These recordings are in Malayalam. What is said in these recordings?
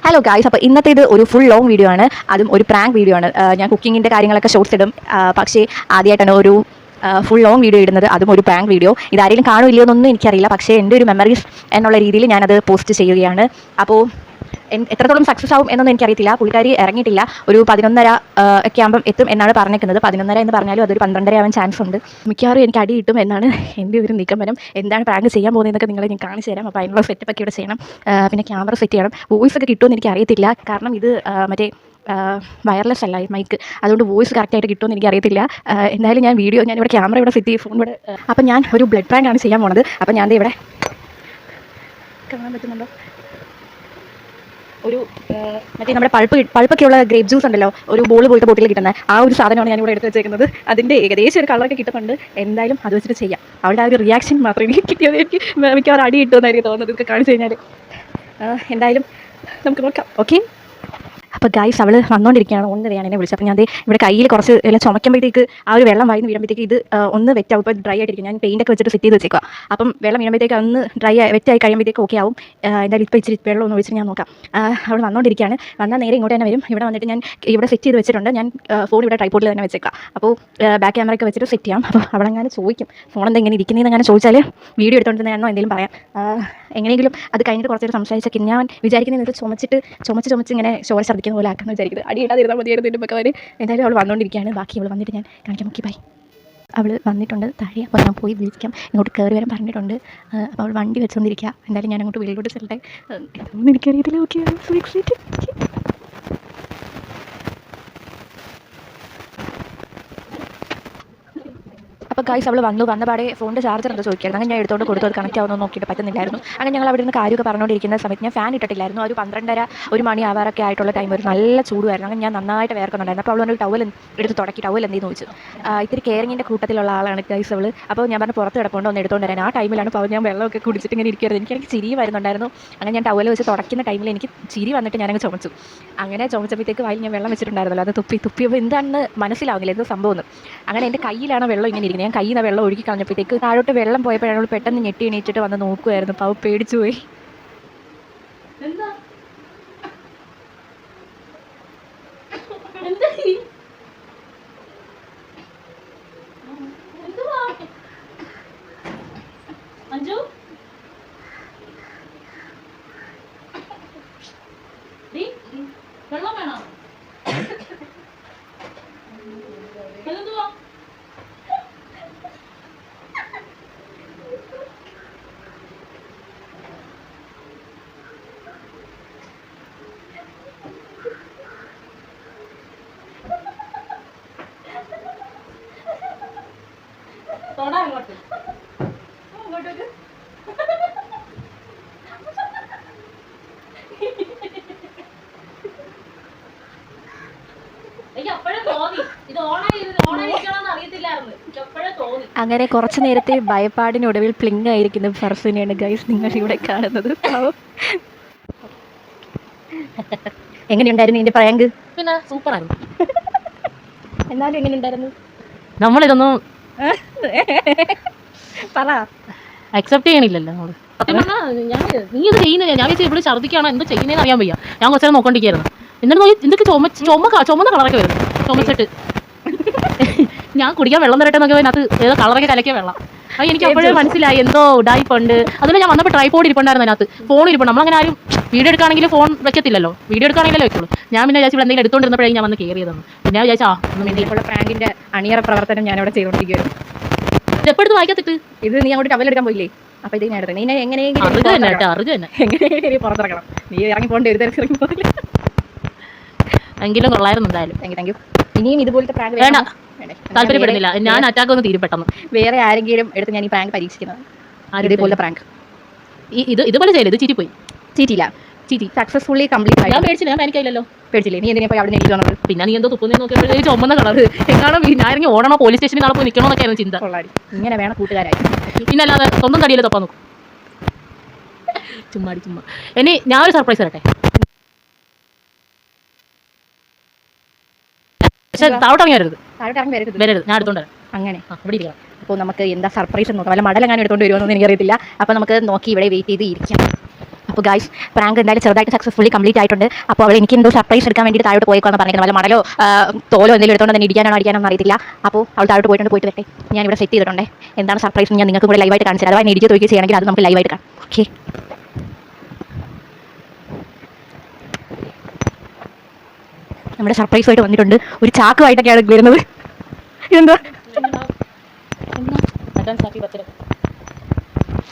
ഹലോ ഗായ്സ്, അപ്പോൾ ഇന്നത്തെ ഇത് ഒരു ഫുൾ ലോങ് വീഡിയോ ആണ്. അതും ഒരു പ്രാങ്ക് വീഡിയോ ആണ്. ഞാൻ കുക്കിങ്ങിൻ്റെ കാര്യങ്ങളൊക്കെ ഷോർട്സ് ഇടും, പക്ഷേ ആദ്യമായിട്ടാണ് ഒരു ഫുൾ ലോങ് വീഡിയോ ഇടുന്നത്, അതും ഒരു പ്രാങ്ക് വീഡിയോ. ഇതാരെങ്കിലും കാണുമില്ലയോ എന്നൊന്നും എനിക്കറിയില്ല, പക്ഷേ എൻ്റെ ഒരു മെമ്മറീസ് എന്നുള്ള രീതിയിൽ ഞാനത് പോസ്റ്റ് ചെയ്യുകയാണ്. അപ്പോൾ എത്രത്തോളം സക്സസ് ആവും എന്നൊന്നും എനിക്കറിയത്തില്ല. പുള്ളിക്കാരി ഇറങ്ങിയിട്ടില്ല. ഒരു 11:30 ഒക്കെ ആകുമ്പം എത്തും എന്നാണ് പറഞ്ഞിരിക്കുന്നത്. 11:30 എന്ന് പറഞ്ഞാലും അതൊരു 12:30 ആവാൻ ചാൻസ് ഉണ്ട്. മിക്കവാറും എനിക്ക് അടി കിട്ടും എന്നാണ് എൻ്റെ ഒരു നിഗമനം. എന്താണ് പ്രാങ്ക് ചെയ്യാൻ പോകുന്നതെന്നൊക്കെ നിങ്ങളെ ഞാൻ കാണിച്ചു തരാം. അപ്പോൾ അതിനുള്ള സെറ്റപ്പ് ഒക്കെ ഇവിടെ ചെയ്യണം. പിന്നെ ക്യാമറ സെറ്റ് ചെയ്യണം. വോയിസ് ഒക്കെ കിട്ടുമെന്ന് എനിക്ക് അറിയത്തില്ല, കാരണം ഇത് മറ്റേ വയർലെസ് അല്ല മൈക്ക്, അതുകൊണ്ട് വോയിസ് കറക്റ്റായിട്ട് കിട്ടുമെന്ന് എനിക്ക് അറിയത്തില്ല. എന്തായാലും ഞാൻ ഇവിടെ ക്യാമറ ഇവിടെ സെറ്റ് ചെയ്യും, ഫോൺ ഇവിടെ. അപ്പം ഞാൻ ഒരു ബ്ലഡ് പ്രാങ്ക് ആണ് ചെയ്യാൻ പോണത്. അപ്പം ഞാൻ ഇവിടെ കാണാൻ പറ്റുന്നുണ്ടോ, ഒരു മറ്റേ നമ്മുടെ പൾപ്പൊക്കെയുള്ള ഗ്രേപ്പ് ജ്യൂസ് ഉണ്ടല്ലോ, ഒരു ബോൾ പോലത്തെ ബോട്ടിൽ കിട്ടുന്ന ആ ഒരു സാധനമാണ് ഞാനിവിടെ എടുത്ത് വെച്ചേക്കുന്നത്. അതിൻ്റെ ഏകദേശം ഒരു കളറൊക്കെ കിട്ടുന്നുണ്ട്. എന്തായാലും അത് വെച്ചിട്ട് ചെയ്യാം. അവളുടെ ആ ഒരു റിയാക്ഷൻ മാത്രമേ എനിക്ക് കിട്ടിയത്. എനിക്ക് മിക്കവാറും അടി കിട്ടുമെന്നായിരിക്കും തോന്നുന്നത് ഇതൊക്കെ കാണിച്ചു കഴിഞ്ഞാൽ. എന്തായാലും നമുക്ക് നോക്കാം. ഓക്കെ, അപ്പോൾ ഗൈസ് അവൾ വന്നുകൊണ്ടിരിക്കുകയാണ്. 1:30 എന്നെ വിളിച്ചത്. അപ്പോൾ ഞാൻ ഇവിടെ കയ്യിൽ കുറച്ച് എല്ലാം ചുമക്കുമ്പോഴത്തേക്ക് ആ ഒരു വെള്ളം വായിന്ന് വീഴുമ്പോഴത്തേക്ക് ഇത് ഒന്ന് വെറ്റാവും. ഇപ്പോൾ ഡ്രൈ ആയിട്ടിരിക്കും. ഞാൻ പെയിൻ്റൊക്കെ വെച്ചിട്ട് സെറ്റ് ചെയ്ത് വെച്ചേക്കുക. അപ്പം വെള്ളം വീഴുമ്പോഴത്തേക്ക് ഒന്ന് വെറ്റായി കഴിയുമ്പോഴത്തേക്ക് ഓക്കെ ആവും. എന്തായാലും ഇപ്പോൾ ഇച്ചിരി വെള്ളം ഒന്ന് ഒഴിച്ചിട്ട് ഞാൻ നോക്കാം. അവൾ വന്നുകൊണ്ടിരിക്കുകയാണ്. വന്നാൽ നേരെ ഇങ്ങോട്ട് തന്നെ വരും. ഇവിടെ വന്നിട്ട് ഞാൻ ഇവിടെ സെറ്റ് ചെയ്ത് വെച്ചിട്ടുണ്ട്. ഞാൻ ഫോൺ ഇവിടെ ട്രൈപോഡിൽ തന്നെ വെച്ചേക്കാം. അപ്പോൾ ബാക്ക് ക്യാമറയൊക്കെ വെച്ചിട്ട് സെറ്റ് ചെയ്യാം. അപ്പോൾ അവളങ്ങനെ ചോദിക്കും, ഫോൺ എന്തെങ്കിലും ഇരിക്കുന്നതെന്ന് അങ്ങനെ ചോദിച്ചാൽ വീഡിയോ എടുത്തുകൊണ്ടിരുന്നതാണോ എന്തെങ്കിലും പറയാം. എങ്ങനെയെങ്കിലും അത് കഴിഞ്ഞിട്ട് കുറച്ച് നേരം സംസാരിച്ചൊക്കെ ഞാൻ വിചാരിക്കുന്നത് ഇത് ചുമച്ച് ഇങ്ങനെ ചോര ഛർദ്ദിക്കുന്ന പോലെ ആക്കാമെന്ന് വിചാരിക്കുന്നത്. അടി ഇടാതിരുന്നാൽ മതിയായിരുന്നു എൻ്റെ മക്കളെ. എന്തായാലും അവൾ വന്നുകൊണ്ടിരിക്കുകയാണ്. ബാക്കി അവൾ വന്നിട്ട് ഞാൻ കാണിക്കാം. Okay bye. അവൾ വന്നിട്ടുണ്ട് താഴെ. അപ്പോൾ ഞാൻ പോയി വിളിക്കാം. ഇങ്ങോട്ട് കയറി വരാൻ പറഞ്ഞിട്ടുണ്ട്. അപ്പോൾ അവൾ വണ്ടി വെച്ചുകൊണ്ടിരിക്കുക. എന്തായാലും ഞാൻ അങ്ങോട്ട് വെളിയിലോട്ട് ചെല്ലട്ടെ. ഒന്നും എനിക്കറിയത്തില്ല. Okay, so excited. അപ്പോൾ ഗൈസ് അവൾ വന്ന പാടെ ഫോണിൻ്റെ ചാർജർ എന്താ ചോദിക്കായിരുന്നു. അങ്ങനെ ഞാൻ എടുത്തോണ്ട് കൊടുത്തു. അത് കണക്റ്റ് ആവുമെന്ന് നോക്കിയിട്ട് പറ്റുന്നില്ലായിരുന്നു. അങ്ങനെ ഞങ്ങൾ അവിടെ നിന്ന് കാര്യമൊക്കെ പറഞ്ഞുകൊണ്ടിരിക്കുന്ന സമയത്ത് ഞാൻ ഫാൻ ഇട്ടിട്ടില്ലായിരുന്നു. ഒരു 12:30 1 മണി ആവാറൊക്കെ ആയിട്ടുള്ള ടൈം ഒരു നല്ല ചൂടുമായിരുന്നു. അങ്ങനെ ഞാൻ നന്നായിട്ട് വേർക്കുന്നുണ്ടായിരുന്നു. അപ്പോൾ അവളൊരു ടവൽ എടുത്ത് തുടക്കി. ടവൽ എന്തെന്ന് ചോദിച്ചു. ഇത്തിരി കെയറിങ്ങിൻ്റെ കൂട്ടത്തിലുള്ള ആളാണ് ഗൈസ് അവൾ. അപ്പോൾ ഞാൻ പറഞ്ഞ് പുറത്ത് കിടപ്പുണ്ട്, ഒന്ന് എടുത്തുകൊണ്ട് വരാൻ. ആ ടൈമിലാണ് അപ്പോൾ ഞാൻ വെള്ളമൊക്കെ കുടിച്ചിട്ട് ഇങ്ങനെ ഇരിക്കരുത്. എനിക്ക് ചിരി വരുന്നുണ്ടായിരുന്നു. അങ്ങനെ ഞാൻ ടവൽ വെച്ച് തുടയ്ക്കുന്ന ടൈമിൽ എനിക്ക് ചിരി വന്നിട്ട് ഞാനങ്ങ് ചുമച്ചു. അങ്ങനെ ചുമച്ചപ്പോഴത്തേക്ക് വായിൽ ഞാൻ വെള്ളം വെച്ചിട്ടുണ്ടായിരുന്നല്ലോ, അത് തുപ്പിയപ്പോൾ എന്താണെന്ന് മനസ്സിലാവുന്നില്ല, എന്ത് സംഭവം. അങ്ങനെ എൻ്റെ കയ്യിലാണ് വെള്ളം ഇങ്ങനെ ഇരിക്കുന്നത്. ഞാൻ കയ്യിൽ നിന്ന് വെള്ളം ഒഴുകി കളഞ്ഞപ്പോഴത്തേക്ക് താഴോട്ട് വെള്ളം പോയപ്പോഴാണ് അവൾ പെട്ടെന്ന് ഞെട്ടി എണീച്ചിട്ട് വന്ന് നോക്കുമായിരുന്നു. അപ്പോൾ അവൾ പേടിച്ചു പോയി. വെള്ളം വേണോ? തൊടാ അങ്ങോട്ട് അങ്ങോട്ടേക്ക്. അങ്ങനെ കുറച്ച് നേരത്തെ ഭയപ്പാടിനൊടുവിൽ പ്ലിങ് ആയിരിക്കുന്ന ഫർസിനെയാണ് ഗൈസ് നിങ്ങൾ ഇവിടെ കാണുന്നത്. എങ്ങനെയുണ്ടായിരുന്നു ഇതിന്റെ പ്രാങ്ക്? പിന്നെ സൂപ്പറായിരുന്നു. എന്നാലും എങ്ങനെയുണ്ടായിരുന്നു? നമ്മളിതൊന്നും പറ. അക്സെപ്റ്റ് ചെയ്യണില്ലല്ലോ നമ്മള്. സത്യം പറഞ്ഞാൽ നീ ഇത് ചെയ്യുന്നില്ല. ഞാൻ വെച്ചാൽ ഇവിടെ ഛർദ്ദിക്കുകയാണോ എന്താ ചെയ്യുന്നതെന്ന് അറിയാൻ വയ്യ. ഞാൻ കുറച്ച് നേരം നോക്കൊണ്ടിരിക്കുകയായിരുന്നു. എന്നിട്ട് നോക്കി എന്തൊക്കെ ചുമന്ന കളറൊക്കെ വരും. ചുമച്ചിട്ട് ഞാൻ കുടിക്കാൻ വെള്ളം തരട്ടെ എന്നൊക്കെ അതിനകത്ത് ഏതോ കളറൊക്കെ കലക്കിയ വെള്ളം. അത് എനിക്ക് അപ്പോഴേ മനസ്സിലായി എന്തോ ഉടായിപ്പുണ്ട്. അതുപോലെ ഞാൻ വന്നപ്പോൾ ട്രൈപോഡ് ഇരിപ്പുണ്ടായിരുന്നു, അതിനകത്ത് ഫോൺ ഇരിപ്പുണ്ട്. നമ്മളങ്ങനെ ആരും വീഡിയോ എടുക്കുകയാണെങ്കിൽ ഫോൺ വെക്കത്തില്ലല്ലോ, വീഡിയോ എടുക്കുകയാണെങ്കിലേ വെക്കുള്ളൂ. ഞാൻ പിന്നെ വിചാരിച്ചു ഇവിടെ എന്തെങ്കിലും എടുത്തോണ്ടിരുന്നപ്പോഴേ ഞാൻ വന്ന് കയറിയതെന്ന്. പിന്നെ ഞാൻ വിചാരിച്ചാ ഇപ്പോൾ പ്രാങ്കിന്റെ അണിയറ പ്രവർത്തനം ഞാൻ അവിടെ ചെയ്തുകൊണ്ടിരിക്കുകയായിരുന്നു. ഇത് എപ്പോഴത്തെ വായിക്കത്തിട്ട് ഇത് നീ അങ്ങോട്ട് ടവലെടുക്കാൻ പോയില്ലേ? അപ്പോൾ ഇത് ഞാൻ എടുത്തത്. നീ എങ്ങനെയെങ്കിലും പുറത്തിറക്കണം. നീ ഇറങ്ങി പോകേണ്ട ഒരു തരത്തിൽ ഇറങ്ങി പോകില്ല. എങ്കിലും കൊള്ളായിരുന്നു എന്തായാലും. Thank you. ഇനിയും ഇതുപോലത്തെ പ്രാങ്ക് വേണ്ട, താല്പര്യപ്പെടുന്നില്ല. ഞാൻ അറ്റാക്ക് ഒന്ന് തീരുപ്പെട്ടെന്ന്. വേറെ ആരെങ്കിലും എടുത്ത് ഞാൻ ഈ പ്രാങ്ക് പരീക്ഷിക്കുന്നത്. ഇതേപോലെ പ്രാങ്ക് ഇതുപോലെ ചെയ്യില്ല. ഇത് ചീറ്റി പോയി. ചീറ്റില്ല, ചീറ്റി സക്സസ്ഫുള്ളി കംപ്ലീറ്റ് ആയി. ഞാൻ പേടിച്ചില്ല, ഞാൻ പാനിക്കായില്ലല്ലോ. പേടിച്ചില്ലേ? നീ എന്തിനാ പോയി അവിടെ എനിക്ക് തോന്നുന്നത്? പിന്നെ നീ എന്തോ തുപ്പുന്നേ നോക്കിയപ്പോൾ ചുമന്ന കളർ എങ്ങാണോ ഞാൻ ഇറങ്ങി ഓടണോ പോലീസ് സ്റ്റേഷനിൽ നാളെ പോയി നിൽക്കണമെന്നൊക്കെയായിരുന്നു ചിന്ത. കൊള്ളാടി, ഇങ്ങനെ വേണം കൂട്ടുകാരായി. പിന്നെ അല്ലാതെ സ്വന്തം തടിയിൽ തൊപ്പാൻ നോക്കും. ചുമ്മാ ഇനി ഞാൻ ഒരു സർപ്രൈസ് തരട്ടെ. പക്ഷെ താഴോട്ടിറങ്ങി വരരുത്. ഞാൻ എടുത്തോണ്ട് വരാം. അങ്ങനെ ഇവിടെ ഇരിക്കണം. അപ്പോൾ നമുക്ക് എന്താ സർപ്രൈസ് നോക്കാം. വല്ല മടലെങ്ങാനും എടുത്തോണ്ട് വരുമോ എന്നൊന്നും എനിക്കറിയത്തില്ല. അപ്പോൾ നമുക്ക് നോക്കി ഇവിടെ വെയിറ്റ് ചെയ്ത് ഇരിക്കാം. അപ്പോൾ ഗൈസ് പ്രാങ്ക് എന്തായാലും ചെറുതായിട്ട് സക്സസ്ഫുള്ളി കംപ്ലീറ്റ് ആയിട്ടുണ്ട്. അപ്പോൾ അവൾ എനിക്ക് എന്തോ സർപ്രൈസ് എടുക്കാൻ വേണ്ടി താഴോട്ട് പോയേക്കാന്ന് പറഞ്ഞിരിക്കുന്നത്. വല്ല മടലോ തോലോ എന്തെങ്കിലും എടുത്തോണ്ട് തന്നെ ഇടിക്കാനോ അടിക്കാനോ അറിയത്തില്ല. അപ്പോൾ അവൾ താഴോട്ട് പോയിട്ട് വരട്ടെ. ഞാൻ ഇവിടെ സെറ്റ് ചെയ്തിട്ടുണ്ട്. എന്താണ് സർപ്രൈസ് ഞാൻ നിങ്ങൾക്ക് കൂടെ ലൈവായിട്ട് കാണിച്ചു തരാം. അഥവാ ഇടിക്കുക തോൽക്കുക ചെയ്യണമെങ്കിൽ അത് നമുക്ക് ലൈവായിട്ട് കാണാം. ഓക്കെ, നമ്മുടെ സർപ്രൈസ് ആയിട്ട് വന്നിട്ടുണ്ട്. ഒരു ചാക്കുമായിട്ടൊക്കെയാണ് വരുന്നത്. ഇതെന്താ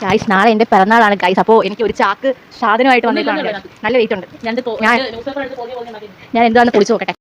ഗൈസ്? നാളെ എൻ്റെ പിറന്നാളാണ് ഗൈസ്. അപ്പോൾ എനിക്ക് ഒരു ചാക്ക് സാധനമായിട്ട് വന്നിട്ടാണ്. നല്ല വെയിറ്റ് ഉണ്ട്. ഞാൻ എന്താണെന്ന് പൊളിച്ചു നോക്കട്ടെ.